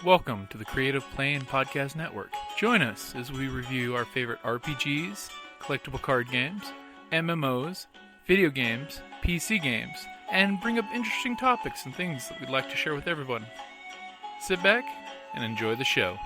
Welcome to the Creative Play and Podcast Network. Join us as we review our favorite RPGs, collectible card games, MMOs, video games, PC games, and bring up interesting topics and things that we'd like to share with everyone. Sit back and enjoy the show.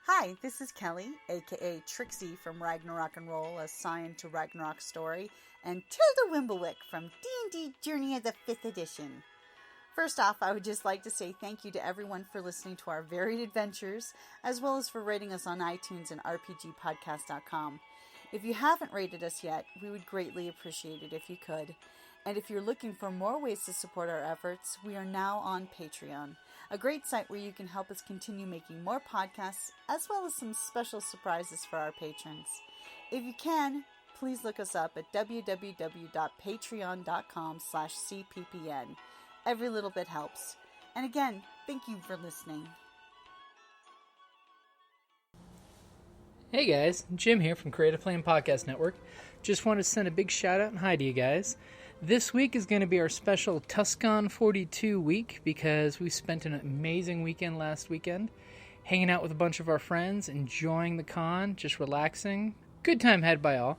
Hi, this is Kelly, aka Trixie from Ragnarok and Roll, a Scion to Ragnarok story, and Tilda Wimblewick from D&D Journey of the 5th Edition. First off, I would just like to say thank you to everyone for listening to our varied adventures, as well as for rating us on iTunes and RPGpodcast.com. If you haven't rated us yet, we would greatly appreciate it if you could. And if you're looking for more ways to support our efforts, we are now on Patreon, a great site where you can help us continue making more podcasts, as well as some special surprises for our patrons. If you can, please look us up at www.patreon.com/cppn. Every little bit helps. And again, thank you for listening. Hey guys, Jim here from Creative Play and Podcast Network. Just wanted to send a big shout out and hi to you guys. This week is going to be our special TusCon 42 week because we spent an amazing weekend last weekend hanging out with a bunch of our friends, enjoying the con, just relaxing. Good time had by all.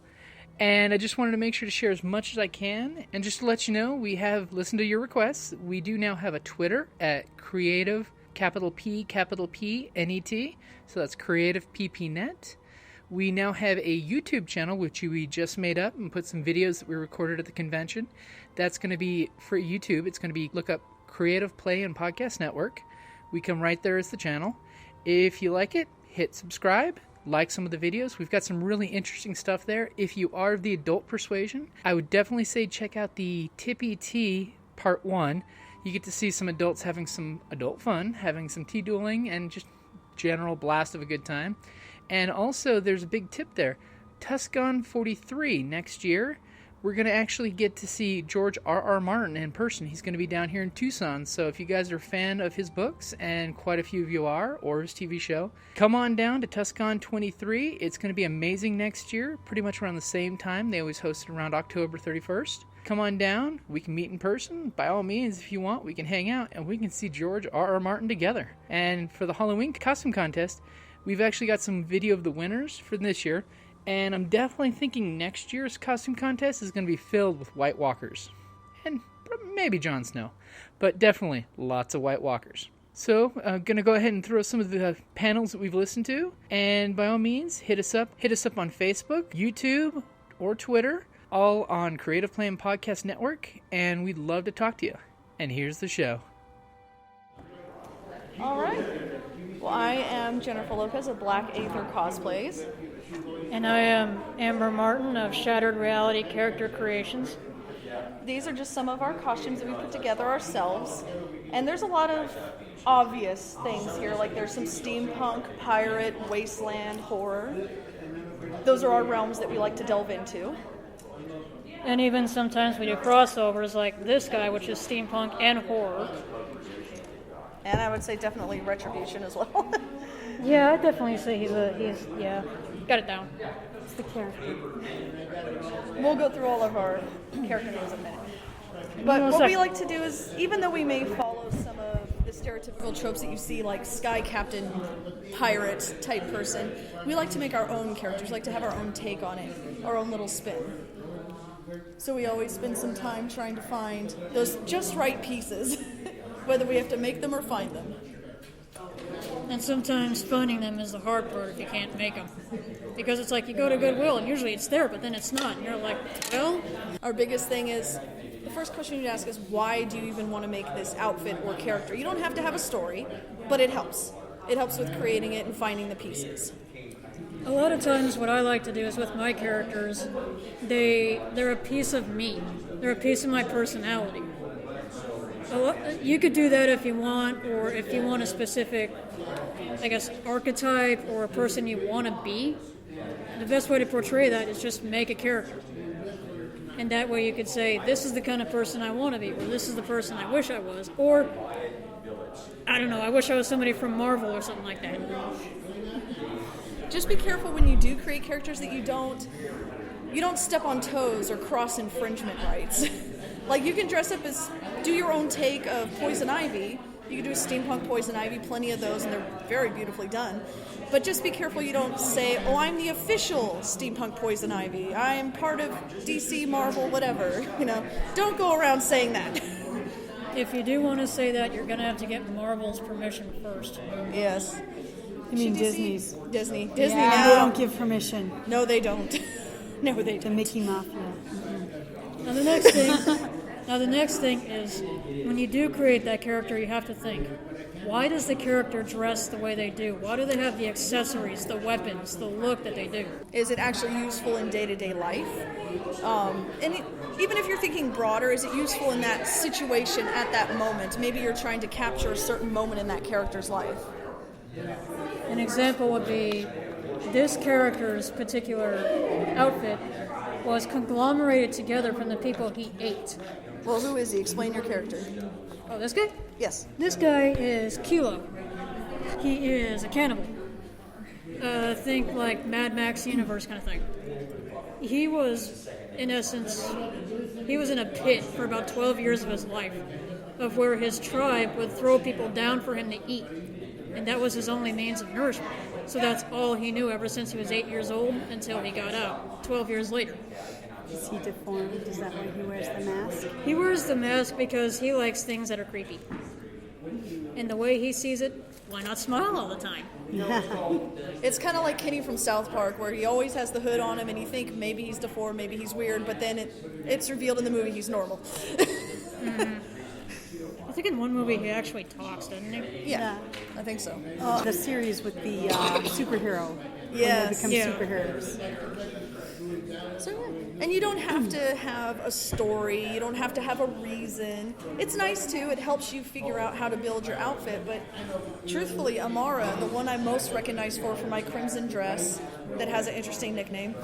And I just wanted to make sure to share as much as I can. And just to let you know, we have listened to your requests. We do now have a Twitter at Creative, capital P, capital P, N-E-T. So that's Creative PPNet. We now have a YouTube channel, which we just made up and put some videos that we recorded at the convention. That's going to be for YouTube. It's going to be, look up Creative Play and Podcast Network. We come right there as the channel. If you like it, hit subscribe, like some of the videos. We've got some really interesting stuff there. If you are of the adult persuasion, I would definitely say check out the Tippy Tea Part 1. You get to see some adults having some adult fun, having some tea dueling, and just general blast of a good time. And also, there's a big tip there. TusCon 43 next year, we're going to actually get to see George R.R. Martin in person. He's going to be down here in Tucson. So if you guys are a fan of his books, and quite a few of you are, or his TV show, come on down to TusCon 23. It's going to be amazing next year, pretty much around the same time. They always host it around October 31st. Come on down. We can meet in person. By all means, if you want, we can hang out, and we can see George R.R. Martin together. And for the Halloween costume contest, we've actually got some video of the winners for this year, and I'm definitely thinking next year's costume contest is going to be filled with White Walkers. And maybe Jon Snow, but definitely lots of White Walkers. So I'm going to go ahead and throw some of the panels that we've listened to, and by all means, hit us up on Facebook, YouTube, or Twitter, all on Creative Play and Podcast Network, and we'd love to talk to you. And here's the show. All right. Well, I am Jennifer Lopez of Black Aether Cosplays. And I am Amber Martin of Shattered Reality Character Creations. These are just some of our costumes that we put together ourselves. And there's a lot of obvious things here, like there's some steampunk, pirate, wasteland, horror. Those are our realms that we like to delve into. And even sometimes we do crossovers like this guy, which is steampunk and horror. And I would say definitely Retribution as well. Yeah, I'd definitely say he's got it down. It's the character. We'll go through all of our character names in a minute. But what we like to do is, even though we may follow some of the stereotypical tropes that you see, like Sky Captain, pirate type person, we like to make our own characters, like to have our own take on it, our own little spin. So we always spend some time trying to find those just right pieces, whether we have to make them or find them. And sometimes finding them is the hard part if you can't make them. Because it's like you go to Goodwill and usually it's there, but then it's not. And you're like, well? Our biggest thing is, the first question you need to ask is, why do you even want to make this outfit or character? You don't have to have a story, but it helps. It helps with creating it and finding the pieces. A lot of times what I like to do is with my characters, they're a piece of me. They're a piece of my personality. You could do that if you want, or if you want a specific, I guess, archetype or a person you want to be. The best way to portray that is just make a character. And that way you could say, this is the kind of person I want to be, or this is the person I wish I was, or, I don't know, I wish I was somebody from Marvel or something like that. Just be careful when you do create characters that you don't you don't step on toes or cross infringement rights. Like, you can dress up as, do your own take of Poison Ivy. You can do a steampunk Poison Ivy, plenty of those, and they're very beautifully done. But just be careful you don't say, oh, I'm the official steampunk Poison Ivy. I'm part of DC, Marvel, whatever. You know, don't go around saying that. If you do want to say that, you're going to have to get Marvel's permission first. Yes. You mean Disney's? Disney Yeah, now. they don't give permission. No, they don't. No, they The don't. Mickey Mafia. Now the next thing is, when you do create that character, you have to think, why does the character dress the way they do? Why do they have the accessories, the weapons, the look that they do? Is it actually useful in day-to-day life? Even if you're thinking broader, is it useful in that situation at that moment? Maybe you're trying to capture a certain moment in that character's life. An example would be this character's particular outfit was conglomerated together from the people he ate. Well, who is he? Explain your character. Oh, this guy? Yes. This guy is Kilo. He is a cannibal. Think like Mad Max universe kind of thing. He was, in essence, he was in a pit for about 12 years of his life, of where his tribe would throw people down for him to eat. And that was his only means of nourishment. So that's all he knew ever since he was 8 years old until he got out, 12 years later. Is he deformed? Is that why he wears the mask? He wears the mask because he likes things that are creepy. And the way he sees it, why not smile all the time? It's kind of like Kenny from South Park, where he always has the hood on him and you think maybe he's deformed, maybe he's weird, but then it's revealed in the movie he's normal. Mm-hmm. I think in one movie he actually talks, doesn't he? Yeah, I think so. The series with the superhero. Yes. When they become superheroes. So yeah. And you don't have to have a story, you don't have to have a reason. It's nice too, it helps you figure out how to build your outfit, but truthfully, Amara, the one I'm most recognized for my crimson dress that has an interesting nickname,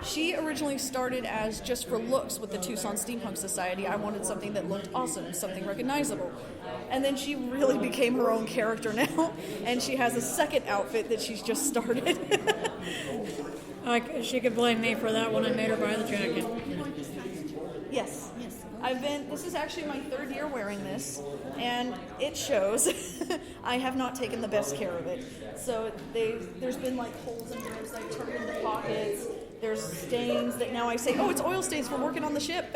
she originally started as just for looks with the Tucson Steampunk Society. I wanted something that looked awesome, something recognizable. And then she really became her own character now, and she has a second outfit that she's just started. She could blame me for that when I made her buy the jacket. Yes. This is actually my third year wearing this, and it shows. I have not taken the best care of it. So there's been like holes in ribs I've turned into pockets. There's stains that now I say, oh, it's oil stains from working on the ship.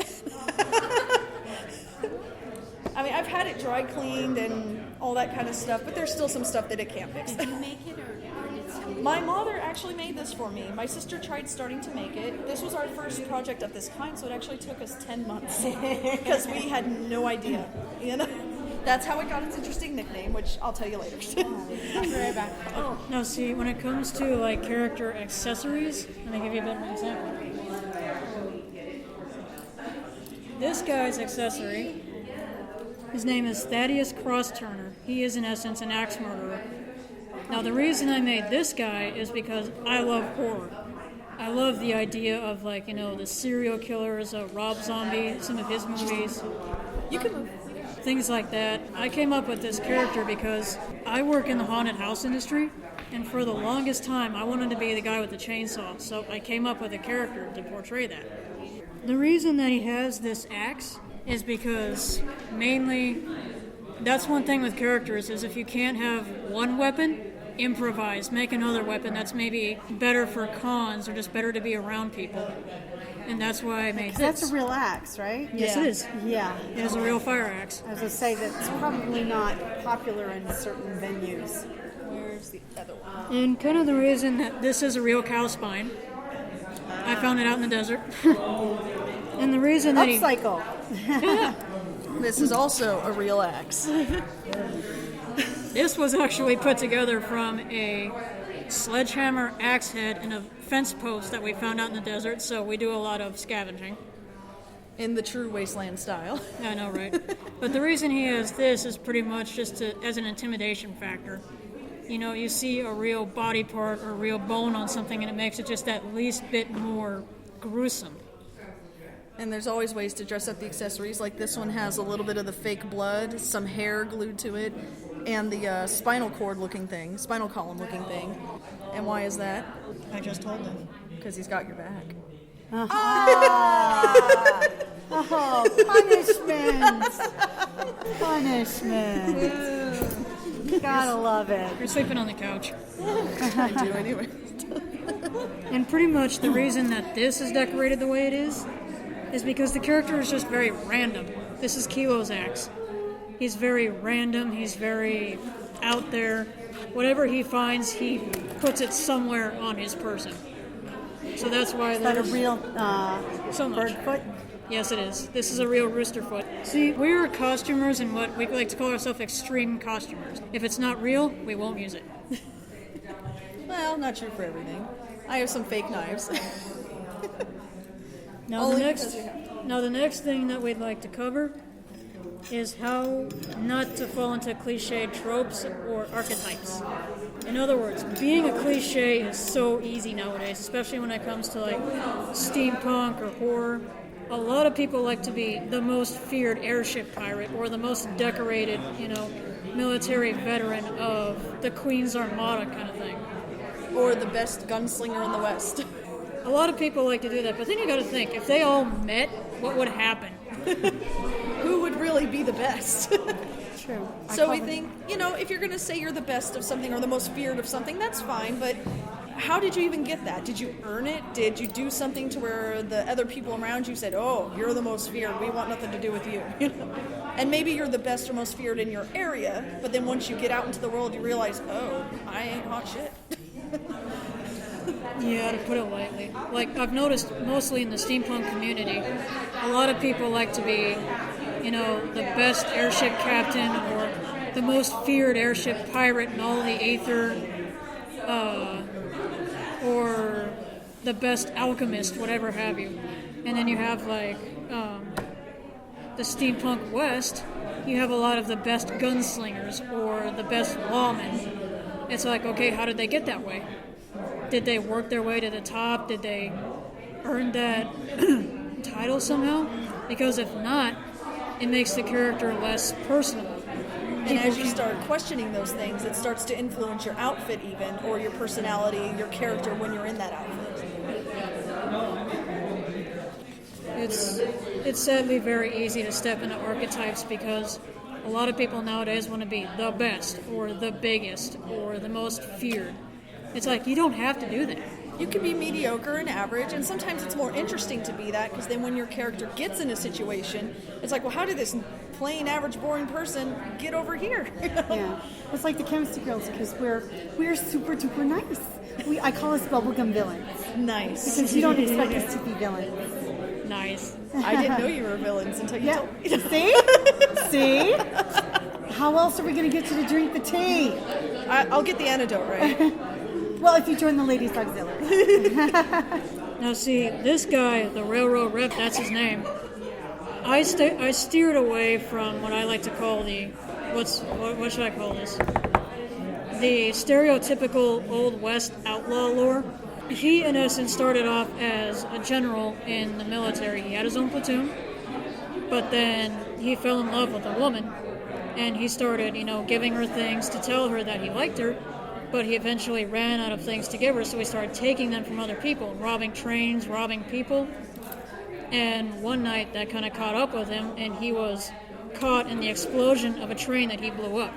I mean, I've had it dry cleaned and all that kind of stuff, but there's still some stuff that it can't fix. Did you make it or did someone? My mother actually made this for me. My sister tried starting to make it. This was our first project of this kind, so it actually took us 10 months because we had no idea. You know, that's how it got its interesting nickname, which I'll tell you later. I'll be right back. Oh, Now see, when it comes to like character accessories, let me give you a bit of an example. This guy's accessory, his name is Thaddeus Cross-Turner. He is in essence an axe murderer. Now the reason I made this guy is because I love horror. I love the idea of like, the serial killers, Rob Zombie, some of his movies. You can move. Things like that. I came up with this character because I work in the haunted house industry, and for the longest time I wanted to be the guy with the chainsaw, so I came up with a character to portray that. The reason that he has this axe is because mainly that's one thing with characters is if you can't have one weapon, improvise, make another weapon that's maybe better for cons or just better to be around people. And that's why I made this. That's a real axe, right? Yes, it is. Yeah. It is a real fire axe. I was going to say that's probably not popular in certain venues. Where's the other one? And kind of the reason that this is a real cow spine, I found it out in the desert. And the reason that Upcycle. This is also a real axe. this was actually put together from a sledgehammer axe head and a fence post that we found out in the desert, so we do a lot of scavenging. In the true wasteland style. I know, right? But the reason he has this is pretty much just as an intimidation factor. You see a real body part or a real bone on something and it makes it just that least bit more gruesome. And there's always ways to dress up the accessories. Like this one has a little bit of the fake blood, some hair glued to it, and the spinal column looking thing. And why is that? I just told him. Because he's got your back. Oh, punishment. Gotta love it. You're sleeping on the couch. I do anyway. And pretty much the reason that this is decorated the way it is because the character is just very random. This is Kilo's axe. He's very random. He's very out there. Whatever he finds, he puts it somewhere on his person. So that's why Is that a there's real so much. bird foot? Yes, it is. This is a real rooster foot. See, we're costumers and what we like to call ourselves extreme costumers. If it's not real, we won't use it. Well, not true for everything. I have some fake knives. Now the next thing that we'd like to cover is how not to fall into cliched tropes or archetypes. In other words, being a cliche is so easy nowadays, especially when it comes to like steampunk or horror. A lot of people like to be the most feared airship pirate or the most decorated, military veteran of the Queen's Armada kind of thing. Or the best gunslinger in the West. A lot of people like to do that, but then you got to think, if they all met, what would happen? Who would really be the best? True. So we think, if you're going to say you're the best of something or the most feared of something, that's fine, but how did you even get that? Did you earn it? Did you do something to where the other people around you said, oh, you're the most feared, we want nothing to do with you? And maybe you're the best or most feared in your area, but then once you get out into the world, you realize, oh, I ain't hot shit. Yeah, to put it lightly. Like, I've noticed mostly in the steampunk community, a lot of people like to be, the best airship captain or the most feared airship pirate in all the Aether, or the best alchemist, whatever have you. And then you have, like, the steampunk West, you have a lot of the best gunslingers or the best lawmen. It's like, okay, how did they get that way? Did they work their way to the top? Did they earn that title somehow? Because if not, it makes the character less personal. And as you start questioning those things, it starts to influence your outfit even, or your personality, your character when you're in that outfit. It's sadly very easy to step into archetypes because a lot of people nowadays want to be the best, or the biggest, or the most feared. It's like, you don't have to do that. You can be mediocre and average, and sometimes it's more interesting to be that, because then when your character gets in a situation, it's like, well, how did this plain, average, boring person get over here? Yeah. It's like the chemistry girls, because we're super duper nice. I call us bubblegum villains. Nice. Because you don't expect us to be villains. Nice. I didn't know you were villains until you told me. See? How else are we going to get you to drink the tea? I'll get the antidote, right? Well, if you join the ladies' auxiliary. Now see, this guy, the railroad rep, that's his name. I steered away from what I like to call what should I call this? The stereotypical Old West outlaw lore. He, in essence, started off as a general in the military. He had his own platoon, but then he fell in love with a woman, and he started, giving her things to tell her that he liked her, but he eventually ran out of things to give her, so he started taking them from other people, robbing trains, robbing people. And one night that kind of caught up with him, and he was caught in the explosion of a train that he blew up.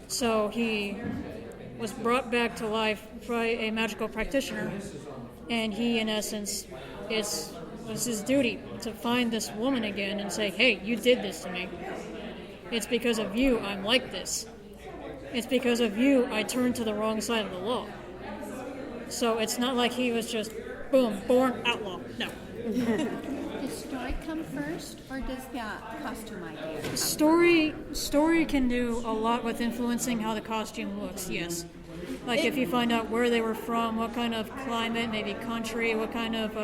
So he was brought back to life by a magical practitioner, and he, in essence, it was his duty to find this woman again and say, hey, you did this to me. It's because of you I'm like this. It's because of you I turned to the wrong side of the law. So it's not like he was just, boom, born outlaw. No. Does story come first, or does the costume idea? Story can do a lot with influencing how the costume looks, yes. Like if you find out where they were from, what kind of climate, maybe country, what kind of,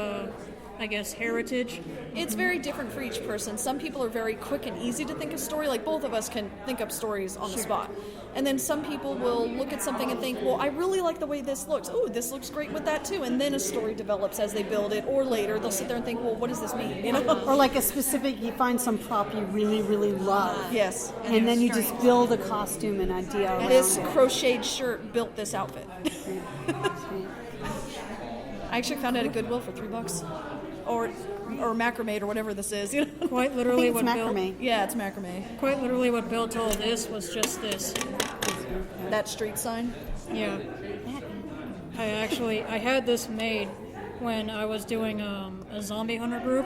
heritage. It's very different for each person. Some people are very quick and easy to think of story, like both of us can think up stories on the spot. And then some people will look at something and think, well, I really like the way this looks. Oh, this looks great with that too. And then a story develops as they build it, or later they'll sit there and think, well, what does this mean? Or like a specific, you find some prop you really, really love. Yes. And then you just build a costume and idea around This it. crocheted shirt built this outfit. I actually found it at Goodwill for $3, or macrame or whatever this is. Quite literally it's what macrame. Bill. Yeah, it's macrame. Quite literally what Bill told us was just this. That street sign. Yeah. I had this made when I was doing a zombie hunter group,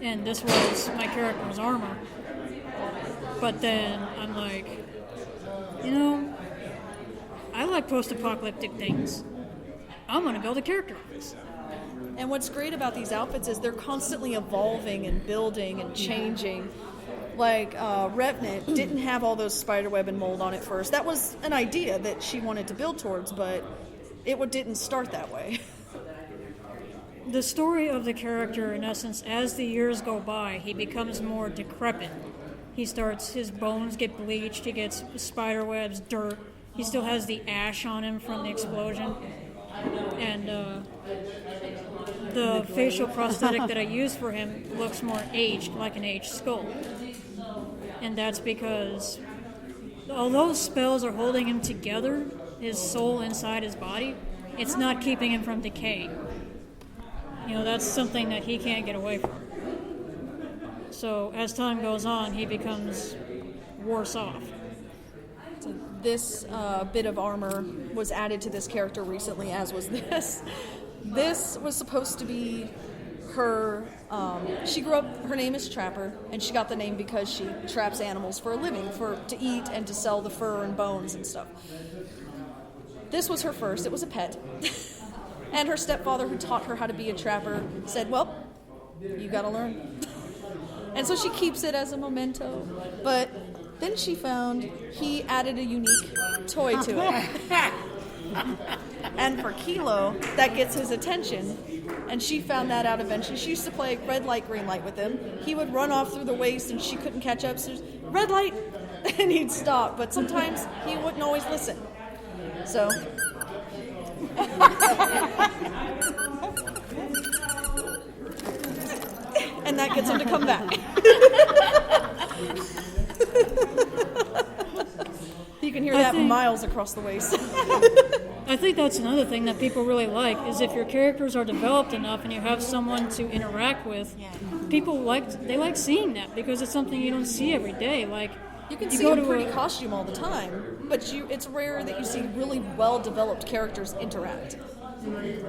and this was my character's armor. But then I'm like, I like post-apocalyptic things. I'm going to build a character of this. And what's great about these outfits is they're constantly evolving and building and changing. Like, Revenant didn't have all those spiderweb and mold on it first. That was an idea that she wanted to build towards, but it didn't start that way. The story of the character, in essence, as the years go by, he becomes more decrepit. His bones get bleached, he gets spiderwebs, dirt. He still has the ash on him from the explosion. And the facial prosthetic that I use for him looks more aged, like an aged skull. And that's because although spells are holding him together, his soul inside his body, it's not keeping him from decay. That's something that he can't get away from. So as time goes on, he becomes worse off. So this bit of armor was added to this character recently, as was this. This was supposed to be her. She grew up. Her name is Trapper, and she got the name because she traps animals for a living, to eat and to sell the fur and bones and stuff. This was her first. It was a pet, and her stepfather, who taught her how to be a trapper, said, "Well, you got to learn." And so she keeps it as a memento. But then she found he added a unique toy to it. And for Kilo, that gets his attention. And she found that out eventually. She used to play red light, green light with him. He would run off through the waste and she couldn't catch up. So red light! And he'd stop. But sometimes he wouldn't always listen. So... and that gets him to come back. You can hear that miles across the waste. I think that's another thing that people really like, is if your characters are developed enough and you have someone to interact with, people like seeing that, because it's something you don't see every day. Like, you can see a pretty costume all the time, but it's rare that you see really well-developed characters interact.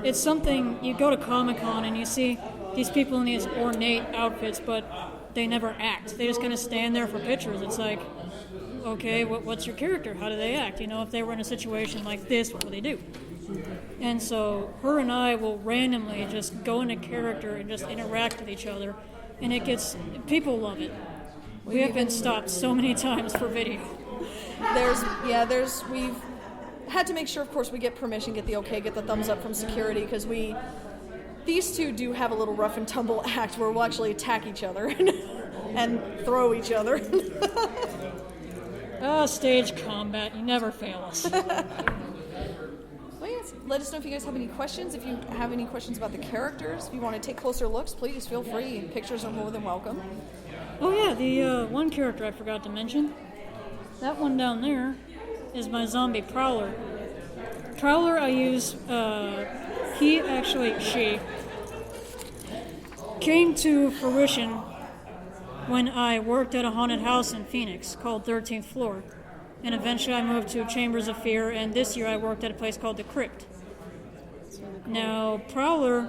It's something, you go to Comic-Con and you see these people in these ornate outfits, but they never act. They just kind of stand there for pictures. It's like, okay, what's your character? How do they act? If they were in a situation like this, what would they do? And so her and I will randomly just go into character and just interact with each other, and people love it. We have been stopped so many times for video. We've had to make sure, of course, we get permission, get the okay, get the thumbs up from security, because these two do have a little rough and tumble act where we'll actually attack each other and throw each other. Stage combat, you never fail us. Well, yes. Let us know if you guys have any questions. If you have any questions about the characters, if you want to take closer looks, please feel free. Pictures are more than welcome. Oh yeah, the one character I forgot to mention. That one down there is my zombie Prowler. Prowler I use, she came to fruition when I worked at a haunted house in Phoenix called 13th Floor. And eventually I moved to Chambers of Fear, and this year I worked at a place called The Crypt. Now, Prowler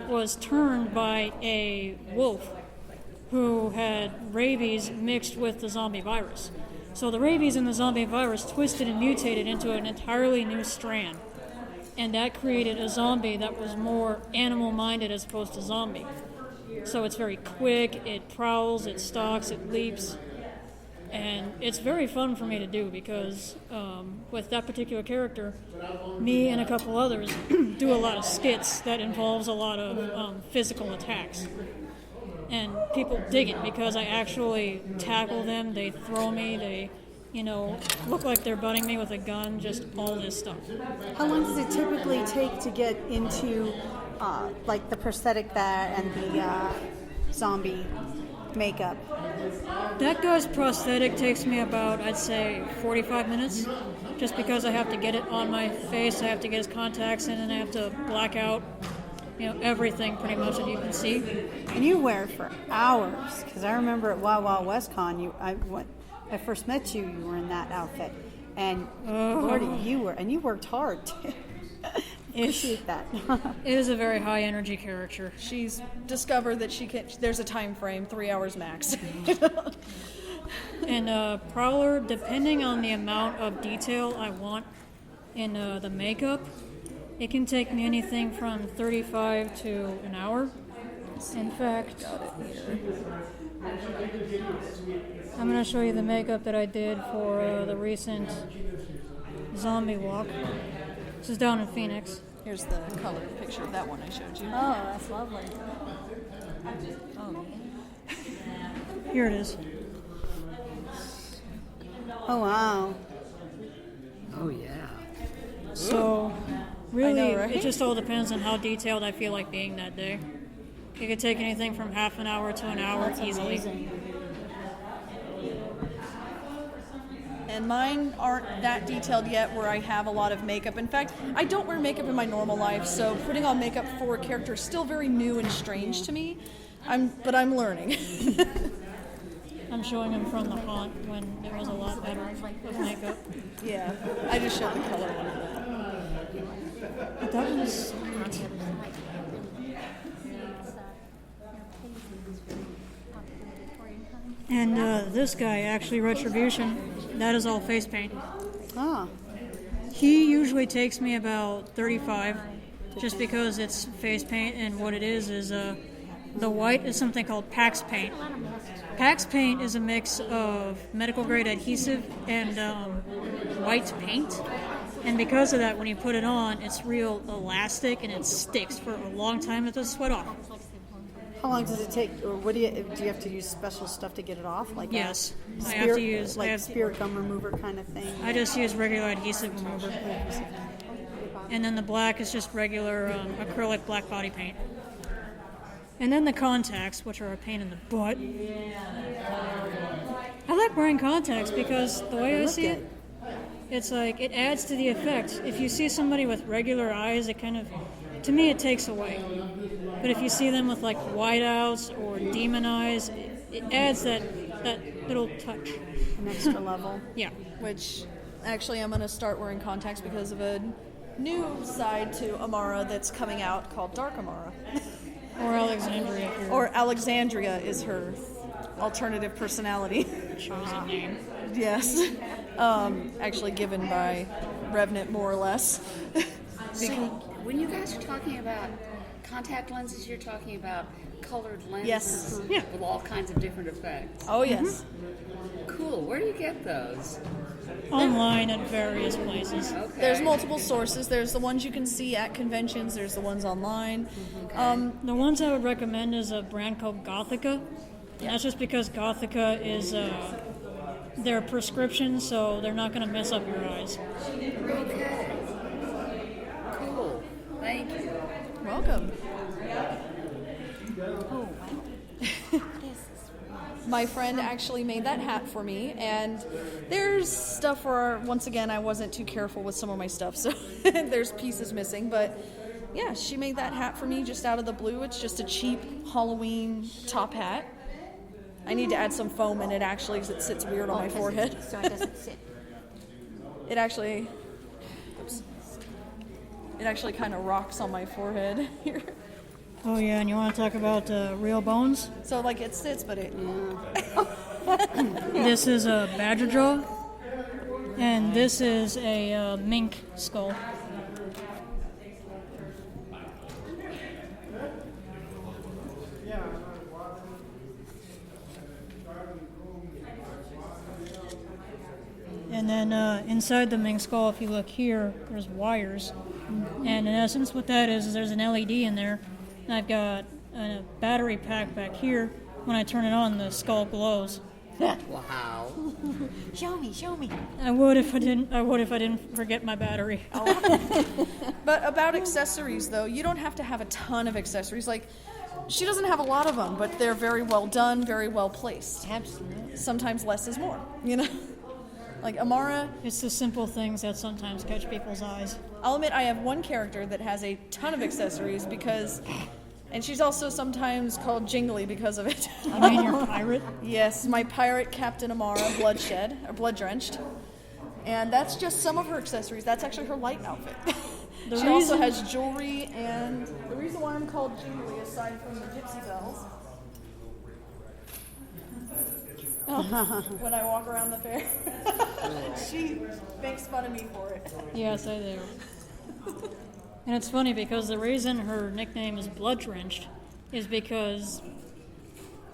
was turned by a wolf who had rabies mixed with the zombie virus. So the rabies and the zombie virus twisted and mutated into an entirely new strand. And that created a zombie that was more animal-minded as opposed to zombie. So it's very quick, it prowls, it stalks, it leaps. And it's very fun for me to do because with that particular character, me and a couple others do a lot of skits that involves a lot of physical attacks. And people dig it because I actually tackle them, they throw me, they, look like they're butting me with a gun, just all this stuff. How long does it typically take to get into the prosthetic and the zombie makeup? That guy's prosthetic takes me about, I'd say, 45 minutes. Just because I have to get it on my face, I have to get his contacts in, and I have to black out, everything pretty much that you can see. And you wear it for hours, because I remember at Wild Wild West Con, when I first met you, you were in that outfit. And Lordy, you worked hard too. Appreciate that. It is a very high energy character. She's discovered that there's a time frame, 3 hours max. And Prowler, depending on the amount of detail I want in the makeup, it can take me anything from 35 to an hour. In fact, I'm going to show you the makeup that I did for the recent zombie walk. This is down in Phoenix. Here's the color picture of that one I showed you. Oh, that's lovely. Here it is. Oh, wow. Oh, yeah. So, really, I know, right? it just all depends on how detailed I feel like being that day. It could take anything from half an hour to an hour easily. And mine aren't that detailed yet where I have a lot of makeup. In fact, I don't wear makeup in my normal life, so putting on makeup for a character is still very new and strange to me. But I'm learning. I'm showing him from the haunt when there was a lot better with makeup. Yeah, I just showed the color one of that. But that was... And this guy, actually, Retribution, that is all face paint. Ah. He usually takes me about 35, just because it's face paint, and what it is the white is something called Pax paint. Pax paint is a mix of medical grade adhesive and white paint, and because of that, when you put it on, it's real elastic and it sticks for a long time. It doesn't sweat off. How long does it take, or do you have to use special stuff to get it off? Like Yes, a I have to use spirit gum remover kind of thing. I just use regular adhesive remover, and then the black is just regular acrylic black body paint. And then the contacts, which are a pain in the butt. I like wearing contacts because the way I see it, it's like it adds to the effect. If you see somebody with regular eyes, it kind of, to me, it takes away. But if you see them with like whiteouts or demon eyes, it adds that little touch. An extra level. Yeah. Which, actually, I'm going to start wearing contacts because of a new side to Amara that's coming out called Dark Amara. Or Alexandria. Or Alexandria is her alternative personality. Chosen name. Yes. Actually given by Revenant, more or less. So, when you guys are talking about contact lenses, you're talking about colored lenses Yes. with all kinds of different effects. Oh, yes. Cool. Where do you get those? Online at various places. Okay. There's multiple sources. There's the ones you can see at conventions. There's the ones online. The ones I would recommend is a brand called Gothica. And that's just because Gothica is their prescription, so they're not going to mess up your eyes. Okay. Cool. Thank you. Welcome. My friend actually made that hat for me, and there's stuff where, once again, I wasn't too careful with some of my stuff, so there's pieces missing, but yeah, she made that hat for me just out of the blue. It's just a cheap Halloween top hat. I need to add some foam in it, actually, because it sits weird on my forehead. So it doesn't sit. It actually kind of rocks on my forehead here. Oh yeah, and you want to talk about real bones? So, like, it sits, but it... This is a badger jaw, and this is a mink skull. And then inside the mink skull, if you look here, there's wires. And in essence, what that is there's an LED in there. And I've got a battery pack back here. When I turn it on, the skull glows. Wow. Show me. I would if I didn't forget my battery. But about accessories, though, you don't have to have a ton of accessories. Like, she doesn't have a lot of them, but they're very well done, very well placed. Absolutely. Sometimes less is more, you know? Like Amara, It's the simple things that sometimes catch people's eyes. I'll admit I have one character that has a ton of accessories because, and she's also sometimes called Jingly because of it. You mean your pirate? Yes, my pirate Captain Amara, blood drenched. And that's just some of her accessories. That's actually her light outfit. She also has jewelry, and the reason why I'm called Jingly, aside from the gypsy bells, when I walk around the fair, she makes fun of me for it. Yes, I do. And it's funny because the reason her nickname is Blood Drenched is because...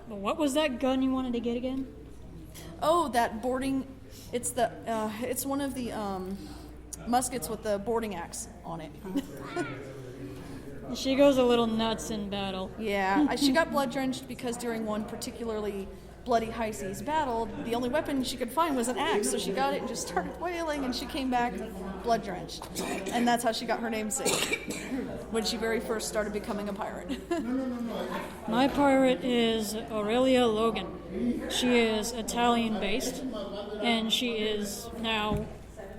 Well, what was that gun you wanted to get again? Oh, that boarding... It's the it's one of the muskets with the boarding axe on it. She goes a little nuts in battle. Yeah, she got blood drenched because during one particularly bloody high seas battle, the only weapon she could find was an axe, so she got it and just started wailing, and she came back blood drenched, and that's how she got her namesake when she very first started becoming a pirate. My pirate is Aurelia Logan. She is Italian based, and she is now...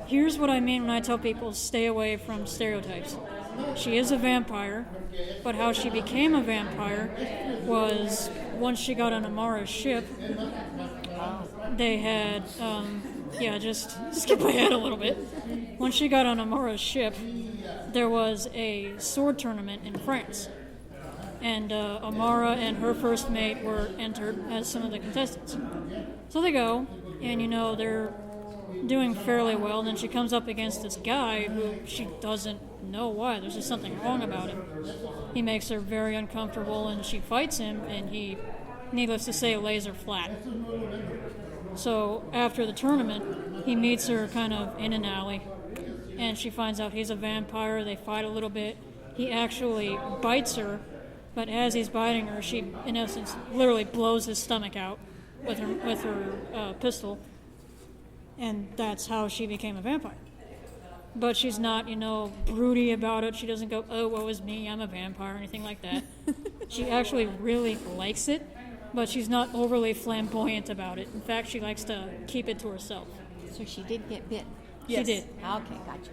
Here's what I mean when I tell people stay away from stereotypes. She is a vampire, but how she became a vampire was once she got on Amara's ship, they had, just skip ahead a little bit. Once she got on Amara's ship, there was a sword tournament in France. And Amara and her first mate were entered as some of the contestants. So they go, and they're doing fairly well, and then she comes up against this guy who she doesn't know why. There's just something wrong about him. He makes her very uncomfortable, and she fights him, and he, needless to say, lays her flat. So after the tournament, he meets her kind of in an alley, and she finds out he's a vampire. They fight a little bit. He actually bites her, but as he's biting her, she, in essence, literally blows his stomach out with her pistol. And that's how she became a vampire. But she's not, broody about it. She doesn't go, oh, woe is me, I'm a vampire, or anything like that. She actually really likes it, but she's not overly flamboyant about it. In fact, she likes to keep it to herself. So she did get bit. Yes. She did. Okay, gotcha.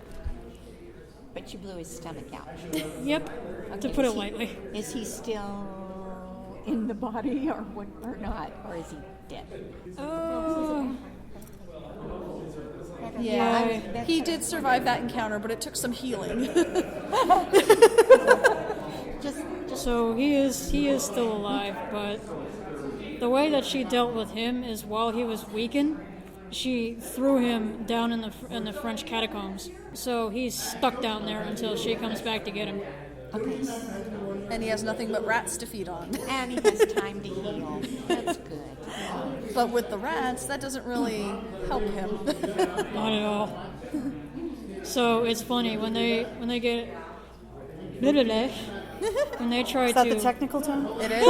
But she blew his stomach out. Yep, to put it lightly. Is he still in the body or not? Or is he dead? Oh... Yeah, he did survive that encounter, but it took some healing. So he is still alive, but the way that she dealt with him is while he was weakened, she threw him down in the French catacombs. So he's stuck down there until she comes back to get him. Okay. And he has nothing but rats to feed on. And he has time to heal. That's good. But with the rats, that doesn't really help him. Not at all. So it's funny when they get when they try Is that to the technical term? It is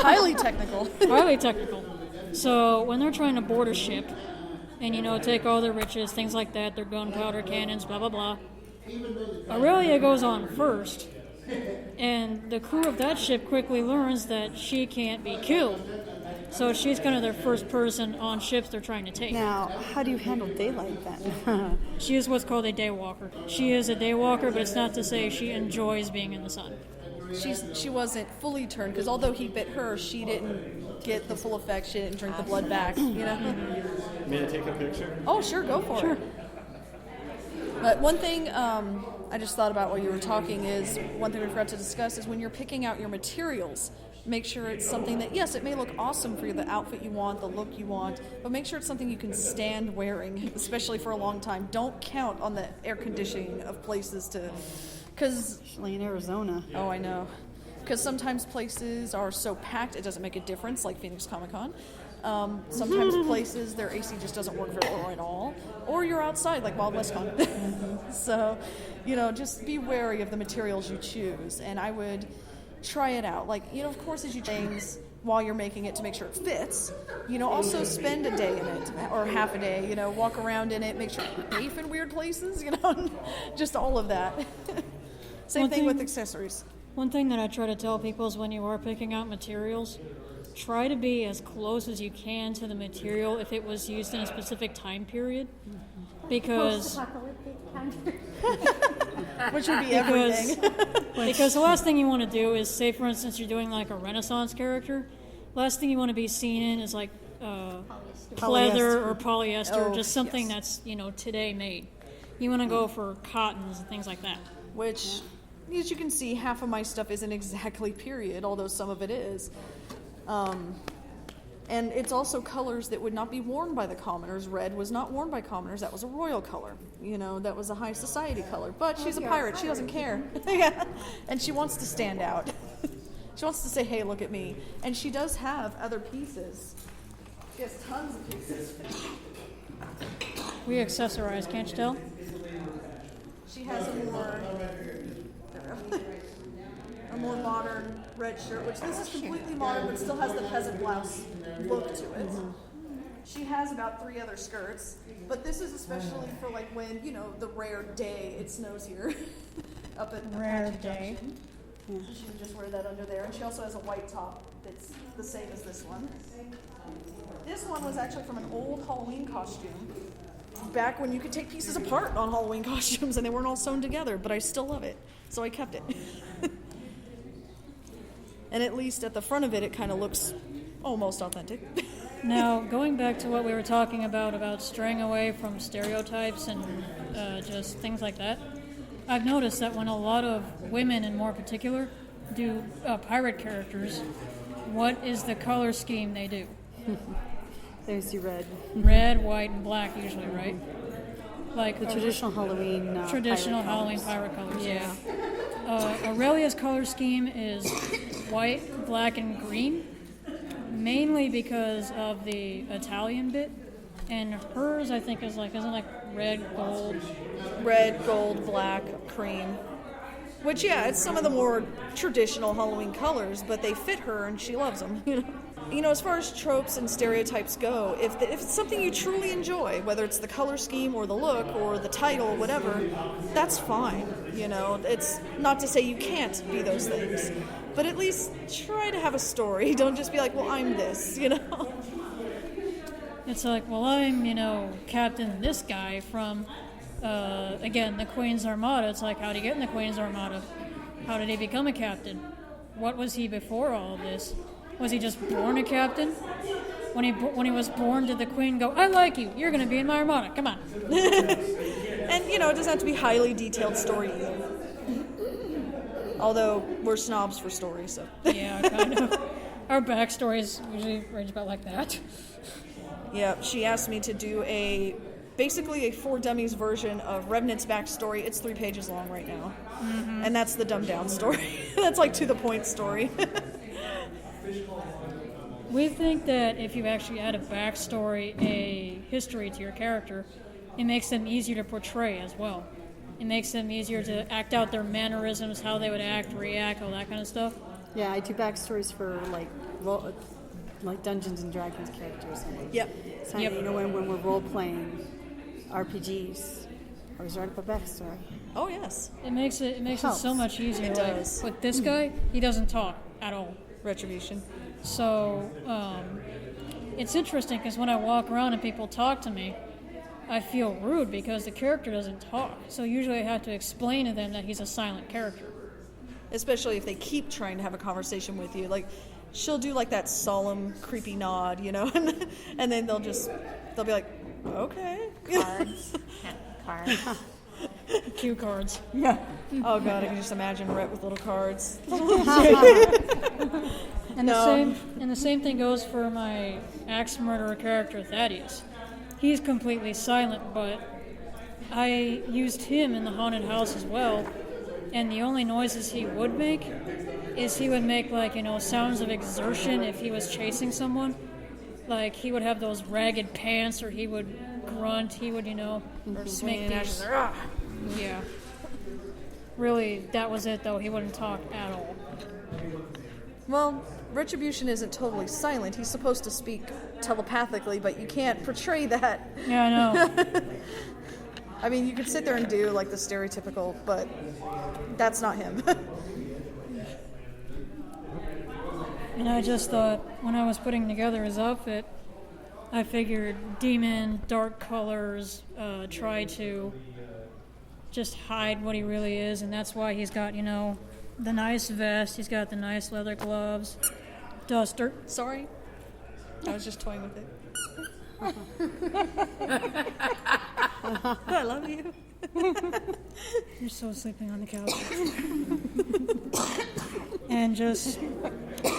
highly technical. highly technical. So when they're trying to board a ship and take all their riches, things like that, their gunpowder cannons, blah blah blah. Aurelia goes on first, and the crew of that ship quickly learns that she can't be killed. So she's kind of their first person on ships they're trying to take. Now, how do you handle daylight then? She is what's called a daywalker. She is a daywalker, but it's not to say she enjoys being in the sun. She wasn't fully turned, because although he bit her, she didn't get the full effect. She didn't drink the blood back, May I take a picture? Oh, sure, go for it. But one thing I just thought about while you were talking is, one thing we forgot to discuss is when you're picking out your materials, make sure it's something that, yes, it may look awesome for you, the outfit you want, the look you want, but make sure it's something you can stand wearing, especially for a long time. Don't count on the air conditioning of places to, because... Especially in Arizona. Oh, I know. Because sometimes places are so packed it doesn't make a difference, like Phoenix Comic-Con. Sometimes places, their AC just doesn't work very well at all. Or you're outside, like Wild West Con. So, just be wary of the materials you choose. And I would try it out. Like, of course, as you things while you're making it to make sure it fits, also spend a day in it, or half a day, walk around in it, make sure you're safe in weird places, just all of that. Same thing with accessories. One thing that I try to tell people is when you are picking out materials, try to be as close as you can to the material if it was used in a specific time period. Because Which would be everything. because the last thing you want to do is, say for instance you're doing like a Renaissance character, last thing you want to be seen in is like pleather or polyester, just something that's, today made. You want to go for cottons and things like that. Which, as you can see, half of my stuff isn't exactly period, although some of it is. And it's also colors that would not be worn by the commoners. Red was not worn by commoners. That was a royal color. That was a high society color. But she's a pirate. She doesn't care. Yeah. And she wants to stand out. She wants to say, hey, look at me. And she does have other pieces. She has tons of pieces. We accessorize, can't you tell? She has a more modern red shirt, which this is completely modern, but still has the peasant blouse look to it. She has about 3 other skirts, but this is especially for like when, the rare day it snows here up at Rare Apache day. Junction. So she would just wear that under there, and she also has a white top that's the same as this one. This one was actually from an old Halloween costume, back when you could take pieces apart on Halloween costumes and they weren't all sewn together, but I still love it, so I kept it. And at least at the front of it, it kind of looks almost authentic. Now, going back to what we were talking about straying away from stereotypes and just things like that, I've noticed that when a lot of women, in more particular, do pirate characters, what is the color scheme they do? There's your red. Red, white, and black usually, right? Like The traditional Halloween Halloween pirate colors. Yeah. Aurelia's color scheme is white, black, and green, mainly because of the Italian bit. And hers, I think, isn't like red, gold, black, cream. Which, yeah, it's some of the more traditional Halloween colors, but they fit her and she loves them, as far as tropes and stereotypes go, if it's something you truly enjoy, whether it's the color scheme or the look or the title, whatever, that's fine, It's not to say you can't be those things, but at least try to have a story. Don't just be like, well, I'm this, It's like, well, I'm, Captain this guy from, again, the Queen's Armada. It's like, how did he get in the Queen's Armada? How did he become a captain? What was he before all of this? Was he just born a captain? When he was born, did the Queen go, I like you, you're going to be in my Armada, come on. And, it doesn't have to be highly detailed story either. Although, we're snobs for stories, so. Yeah, kind of. Our backstories usually range about like that. Yeah, she asked me to do basically a For Dummies version of Revenant's backstory. It's 3 pages long right now. Mm-hmm. And that's the dumbed down story. That's like to the point story. We think that if you actually add a backstory, a history to your character, it makes them easier to portray as well. It makes them easier to act out their mannerisms, how they would act, react, all that kind of stuff. Yeah, I do backstories for like Dungeons and Dragons characters. Yep. So, when we're role playing RPGs, I always write up a backstory. Oh yes. It makes it so much easier. It does. With this guy, he doesn't talk at all. Retribution. So it's interesting because when I walk around and people talk to me, I feel rude because the character doesn't talk. So usually I have to explain to them that he's a silent character. Especially if they keep trying to have a conversation with you. Like, she'll do like that solemn, creepy nod, and then they'll be like, okay. Cards. Cards. Cue cards. Yeah. Oh god, I can just imagine Rhett with little cards. And the same thing goes for my axe murderer character Thaddeus. He's completely silent, but I used him in the haunted house as well. And the only noises he would make is he would make sounds of exertion if he was chasing someone. Like he would have those ragged pants, or he would grunt. He would or make these. Yeah. Really, that was it though. He wouldn't talk at all. Well, Retribution isn't totally silent. He's supposed to speak telepathically, but you can't portray that. Yeah, I know. I mean, you could sit there and do like the stereotypical, but that's not him. And I just thought, when I was putting together his outfit, I figured demon, dark colors, try to just hide what he really is, and that's why he's got, the nice vest, he's got the nice leather gloves, duster. Sorry. I was just toying with it. I love you. You're so sleeping on the couch. And just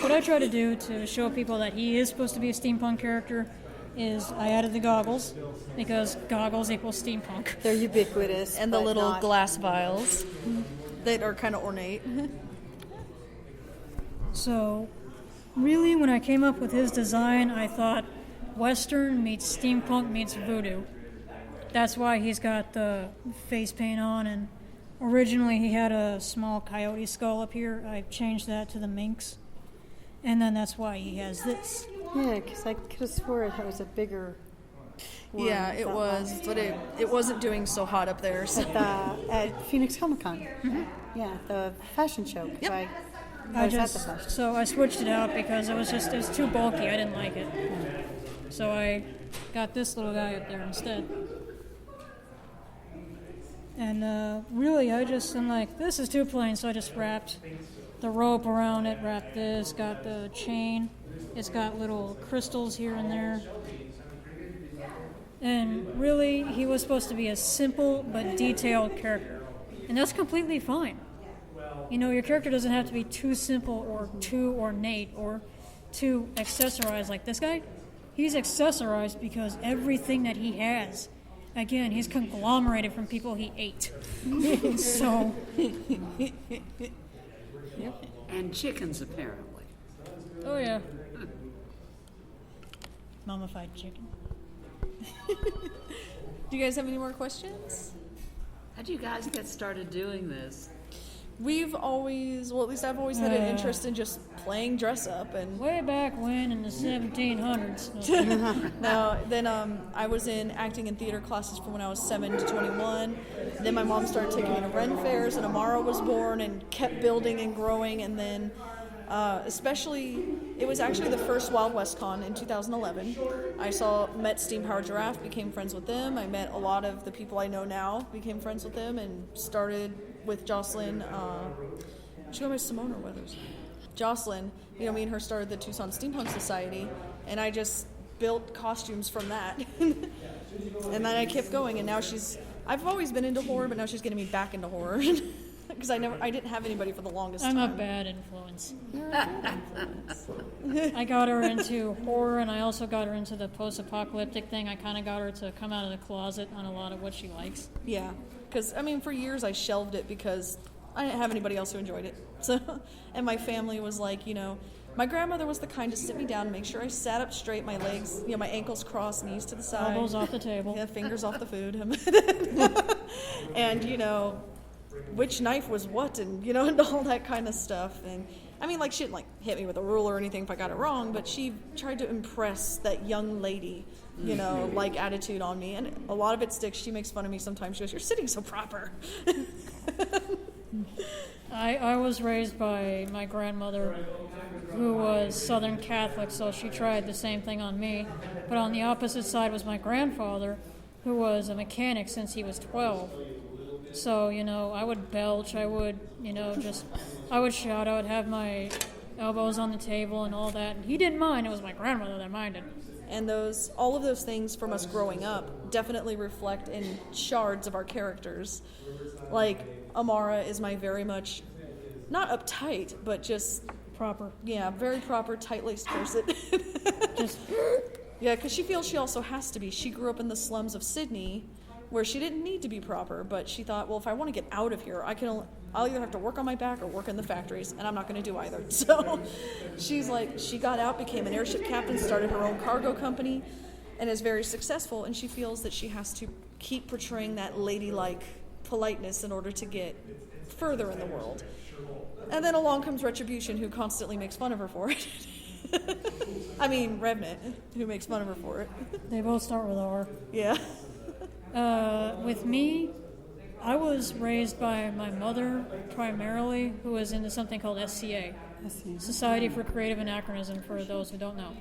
what I try to do to show people that he is supposed to be a steampunk character is I added the goggles, because goggles equals steampunk. They're ubiquitous. And the but little not- glass vials that are kind of ornate. So, really, when I came up with his design, I thought Western meets steampunk meets voodoo. That's why he's got the face paint on, and originally he had a small coyote skull up here. I changed that to the minx, and then that's why he has this. Yeah, because I could have swore it was a bigger one. Yeah, it was, but it wasn't doing so hot up there. So. At Phoenix Comic-Con. Mm-hmm. Yeah, the fashion show. Yep. I was at the fashion show. So I switched it out because it was too bulky. I didn't like it. So I got this little guy up there instead. And really, I'm like, this is too plain, so I just wrapped the rope around it, wrapped this, got the chain. It's got little crystals here and there. And really, he was supposed to be a simple but detailed character. And that's completely fine. Your character doesn't have to be too simple or too ornate or too accessorized like this guy. He's accessorized because everything that he has, again, he's conglomerated from people he ate. So. And chickens, apparently. Oh, yeah. Mummified chicken. Do you guys have any more questions? How did you guys get started doing this? We've always, at least I've always had an interest in just playing dress up. And way back when in the 1700s. No, then I was in acting and theater classes from when I was 7 to 21. Then my mom started taking me to Ren fairs, and Amara was born and kept building and growing. And then it was actually the first Wild West Con in 2011. I met Steam Power Giraffe, became friends with them. I met a lot of the people I know now, became friends with them, and started with Jocelyn. She went by Simona Weathers. Jocelyn, me and her started the Tucson Steampunk Society, and I just built costumes from that. And then I kept going, and now I've always been into horror, but now she's getting me back into horror. Because I didn't have anybody for the longest time. I'm a bad influence. I got her into horror, and I also got her into the post-apocalyptic thing. I kind of got her to come out of the closet on a lot of what she likes. Yeah, because, for years I shelved it because I didn't have anybody else who enjoyed it. So, and my family was like, my grandmother was the kind to sit me down and make sure I sat up straight, my legs, my ankles crossed, knees to the side. Elbows off the table. Yeah, fingers off the food. And, which knife was what, and and all that kind of stuff. And she didn't hit me with a ruler or anything if I got it wrong, but she tried to impress that young lady, attitude on me. And a lot of it sticks. She makes fun of me sometimes. She goes, "You're sitting so proper." I was raised by my grandmother, who was Southern Catholic, so she tried the same thing on me. But on the opposite side was my grandfather, who was a mechanic since he was 12. So, I would belch, I would shout, I would have my elbows on the table and all that. And he didn't mind, it was my grandmother that minded. And all of those things from us growing up definitely reflect in shards of our characters. Like, Amara is my very much, not uptight, but just... proper. Yeah, very proper, tight-laced person. Yeah, because she feels she also has to be. She grew up in the slums of Sydney, where she didn't need to be proper, but she thought, well, if I want to get out of here, I'll either have to work on my back or work in the factories, and I'm not going to do either. So she's like, she got out, became an airship captain, started her own cargo company, and is very successful, and she feels that she has to keep portraying that ladylike politeness in order to get further in the world. And then along comes Retribution, who constantly makes fun of her for it. Revenant, who makes fun of her for it. They both start with R. Yeah. With me, I was raised by my mother primarily, who was into something called SCA. Society for Creative Anachronism, for those who don't know.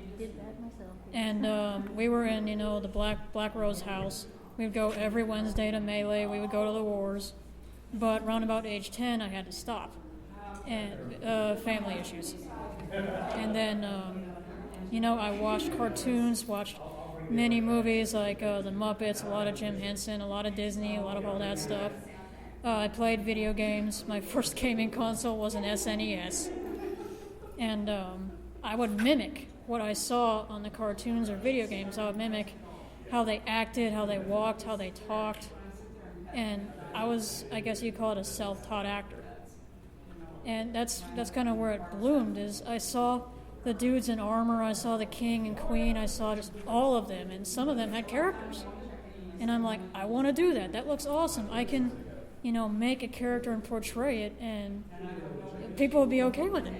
And we were in, the Black Rose house. We would go every Wednesday to Melee. We would go to the wars. But around about age 10, I had to stop. And family issues. And then, I watched cartoons, watched many movies like The Muppets, a lot of Jim Henson, a lot of Disney, a lot of all that stuff. I played video games. My first gaming console was an SNES. And I would mimic what I saw on the cartoons or video games. I would mimic how they acted, how they walked, how they talked. And I was, I guess you'd call it a self-taught actor. And that's kind of where it bloomed, is I saw the dudes in armor, I saw the king and queen, I saw just all of them, and some of them had characters. And I'm like, I want to do that. That looks awesome. I can, make a character and portray it, and people will be okay with it.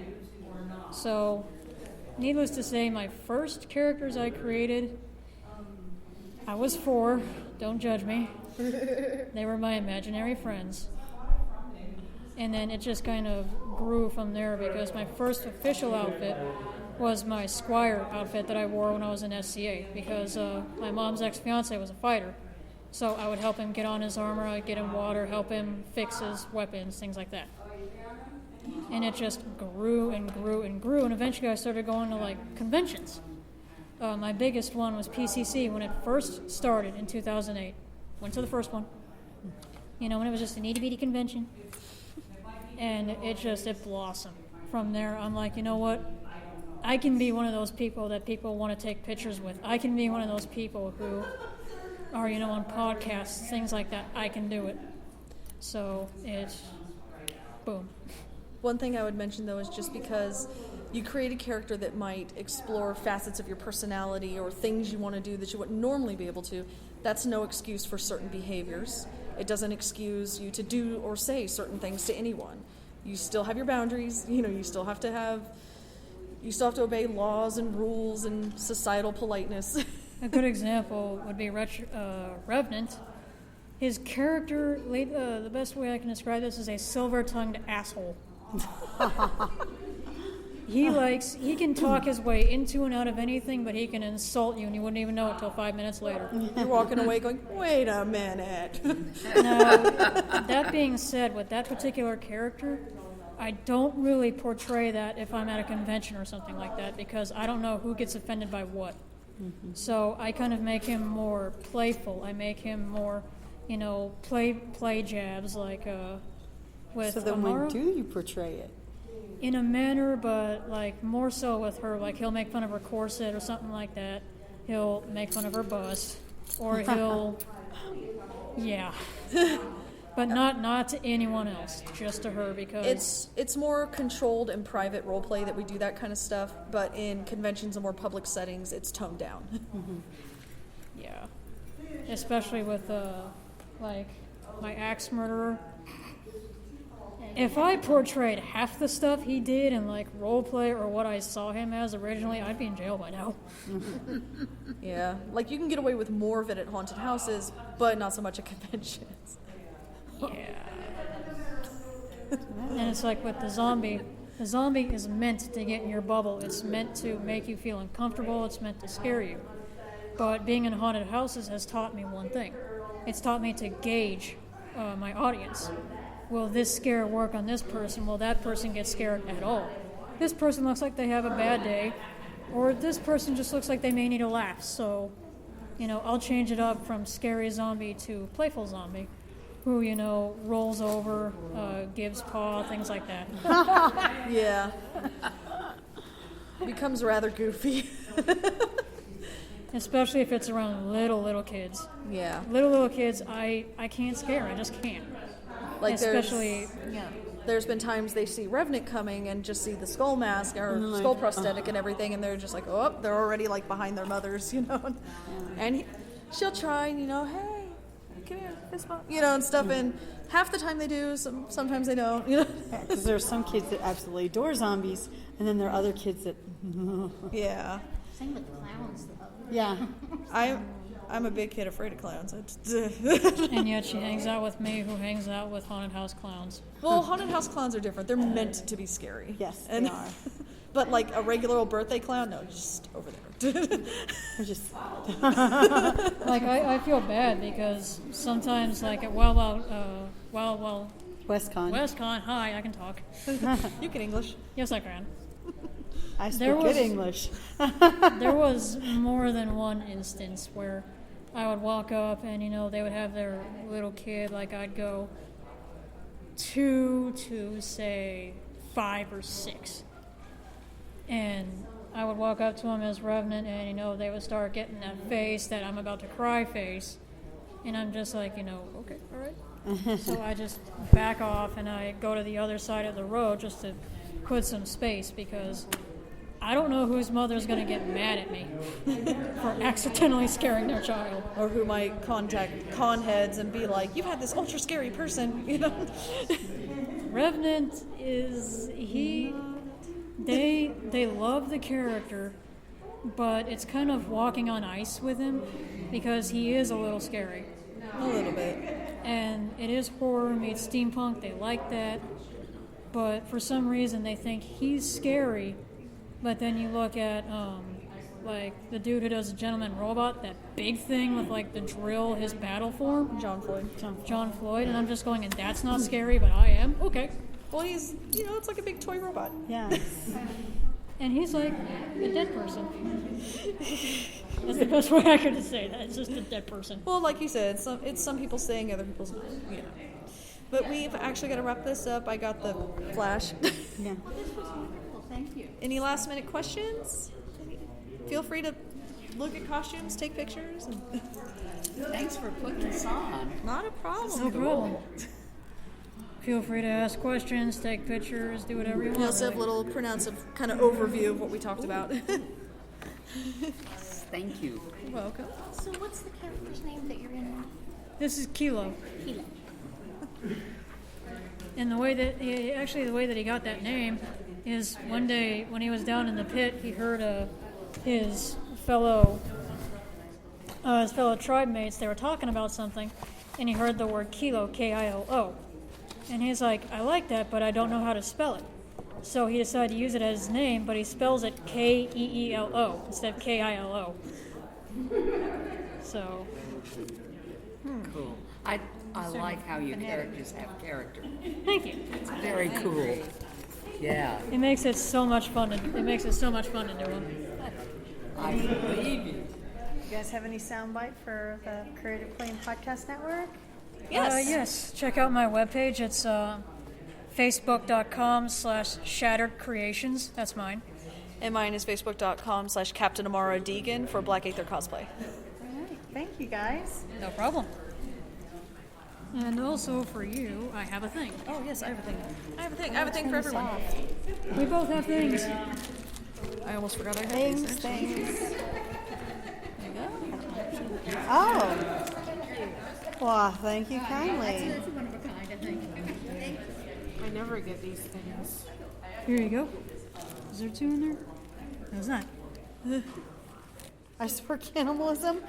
So, needless to say, my first characters I created, I was 4. Don't judge me. They were my imaginary friends. And then it just kind of grew from there, because my first official outfit was my Squire outfit that I wore when I was in SCA, because my mom's ex-fiance was a fighter. So I would help him get on his armor, I'd get him water, help him fix his weapons, things like that. And it just grew and grew and grew, and eventually I started going to conventions. My biggest one was PCC when it first started in 2008. Went to the first one. When it was just an itty-bitty convention. And it blossomed. From there, I'm like, you know what? I can be one of those people that people want to take pictures with. I can be one of those people who are, on podcasts, things like that. I can do it. So it's boom. One thing I would mention, though, is just because you create a character that might explore facets of your personality or things you want to do that you wouldn't normally be able to, that's no excuse for certain behaviors. It doesn't excuse you to do or say certain things to anyone. You still have your boundaries. You still have to obey laws and rules and societal politeness. A good example would be Revenant. His character, the best way I can describe this, is a silver-tongued asshole. He can talk his way into and out of anything, but he can insult you and you wouldn't even know it till 5 minutes later. You're walking away going, wait a minute. Now, that being said, with that particular character, I don't really portray that if I'm at a convention or something like that, because I don't know who gets offended by what. Mm-hmm. So I kind of make him more playful. I make him more, play jabs like with So then Amara. when do you portray it? In a manner, but more so with her. He'll make fun of her corset or something like that. He'll make fun of her bust, or he'll, yeah, but not to anyone else, just to her, because it's more controlled and private role play that we do that kind of stuff. But in conventions and more public settings, it's toned down. Mm-hmm. Yeah, especially with my axe murderer. If I portrayed half the stuff he did in roleplay or what I saw him as originally, I'd be in jail by now. Yeah, you can get away with more of it at haunted houses, but not so much at conventions. Yeah. And it's like with the zombie. The zombie is meant to get in your bubble. It's meant to make you feel uncomfortable. It's meant to scare you. But being in haunted houses has taught me one thing. It's taught me to gauge my audience. Will this scare work on this person? Will that person get scared at all? This person looks like they have a bad day, or this person just looks like they may need a laugh. So, I'll change it up from scary zombie to playful zombie, who, rolls over, gives paw, things like that. Yeah. Becomes rather goofy. Especially if it's around little kids. Yeah. Little kids, I can't scare. I just can't. Especially, there's been times they see Revenant coming and just see the skull mask or skull prosthetic and everything, and they're just like, oh, they're already behind their mothers, And she'll try and, hey, come here, fist bump, and stuff. And half the time they do, sometimes they don't, Because there are some kids that absolutely adore zombies, and then there are other kids that. Yeah. Same with clowns, though. Yeah. I'm a big kid afraid of clowns. And yet she hangs out with me, who hangs out with haunted house clowns. Well, haunted house clowns are different. They're meant to be scary. Yes, and, they are. But like a regular old birthday clown, no, just over there. They're just Like, I feel bad because sometimes, like, at WestCon, hi, I can talk. You can English. Yes, I can. I speak good English. There was more than one instance where I would walk up and, they would have their little kid, like I'd go 2 to, say, 5 or 6. And I would walk up to him as Revenant and, they would start getting that face, that I'm about to cry face. And I'm just like, okay, all right. So I just back off and I go to the other side of the road just to put some space because I don't know whose mother's going to get mad at me for accidentally scaring their child. Or who might contact con heads and be like, you've had this ultra scary person, Revenant is, they love the character, but it's kind of walking on ice with him because he is a little scary. A little bit. And it is horror meets steampunk, they like that, but for some reason they think he's scary. But then you look at, like, the dude who does Gentleman Robot, that big thing with, like, the drill, his battle form. John Floyd. And I'm just going, and that's not scary, but I am? Okay. Well, he's, it's like a big toy robot. Yeah. And he's like a dead person. That's the best way I could say that. It's just a dead person. Well, like you said, it's some people saying, other people's, But we've actually got to wrap this up. I got the flash. Yeah. Thank you. Any last minute questions? Feel free to look at costumes, take pictures. Thanks for putting this on. Not a problem. No problem. Feel free to ask questions, take pictures, do whatever you want. We also have a little pronounced kind of overview of what we talked about. Thank you. You're welcome. So what's the character's name that you're in? This is Kilo. Kilo. And the way that he got that name is one day when he was down in the pit, he heard his fellow tribe mates, they were talking about something, and he heard the word Kilo, K-I-L-O. And he's like, I like that, but I don't know how to spell it. So he decided to use it as his name, but he spells it K-E-E-L-O instead of K-I-L-O. So. Cool. I like how your characters have character. Thank you. It's very cool. Yeah. It makes it so much fun to do them. I believe you. You guys have any soundbite for the Creative Playing Podcast Network? Yes. Yes. Check out my webpage. It's facebook.com/shatteredcreations. That's mine. And mine is facebook.com/Captain Amaro Deegan for Black Aether Cosplay. All right. Thank you, guys. No problem. And also for you, I have a thing. Oh, yes, I have a thing. I have a thing for everyone. We both have things. I almost forgot I had Things. There you go. Oh. Well, thank you kindly. That's one of a kind, I think. I never get these things. Here you go. Is there 2 in there? No, it's not. I support cannibalism.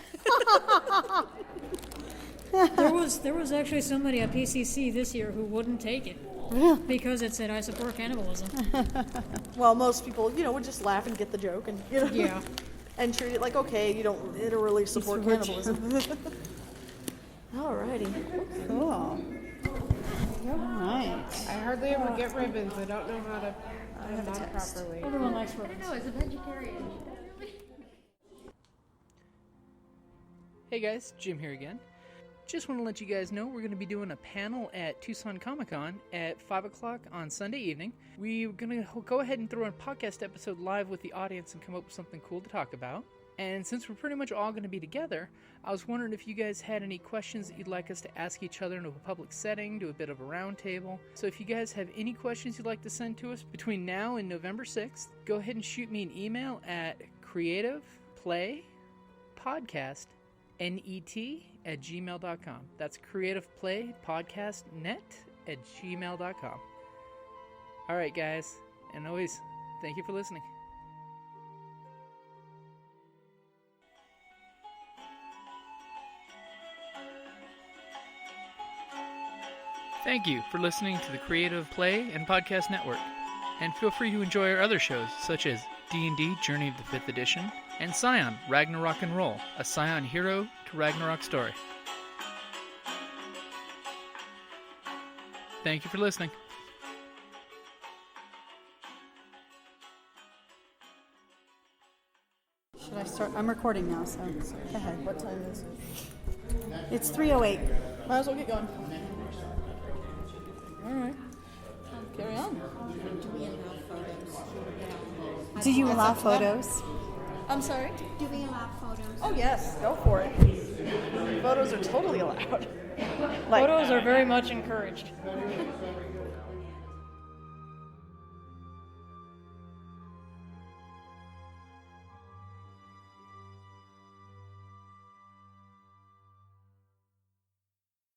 There was actually somebody at PCC this year who wouldn't take it. Really? Because it said, I support cannibalism. Well, most people, would just laugh and get the joke and, Yeah. and treat it like, okay, you don't really support cannibalism. Alrighty. Cool. All right. I hardly ever get ribbons. I don't know how to put them on properly. Everyone likes ribbons. No, as a vegetarian. Hey guys, Jim here again. Just want to let you guys know we're going to be doing a panel at Tucson Comic-Con at 5 o'clock on Sunday evening. We're going to go ahead and throw a podcast episode live with the audience and come up with something cool to talk about. And since we're pretty much all going to be together, I was wondering if you guys had any questions that you'd like us to ask each other in a public setting, do a bit of a round table. So if you guys have any questions you'd like to send to us between now and November 6th, go ahead and shoot me an email at creativeplaypodcastnet@gmail.com. That's creativeplaypodcastnet@gmail.com. All right, guys, and always, thank you for listening. Thank you for listening to the Creative Play and Podcast Network. And feel free to enjoy our other shows, such as D&D Journey of the 5th Edition, and Scion Ragnarok and Roll, a Scion hero to Ragnarok story. Thank you for listening. Should I start? I'm recording now, so go ahead. What time is it? It's 3:08. Might as well get going. All right. Carry on. Do you allow photos? I'm sorry? Do we allow photos? Oh, yes. Go for it. Photos are totally allowed. Photos are very much encouraged.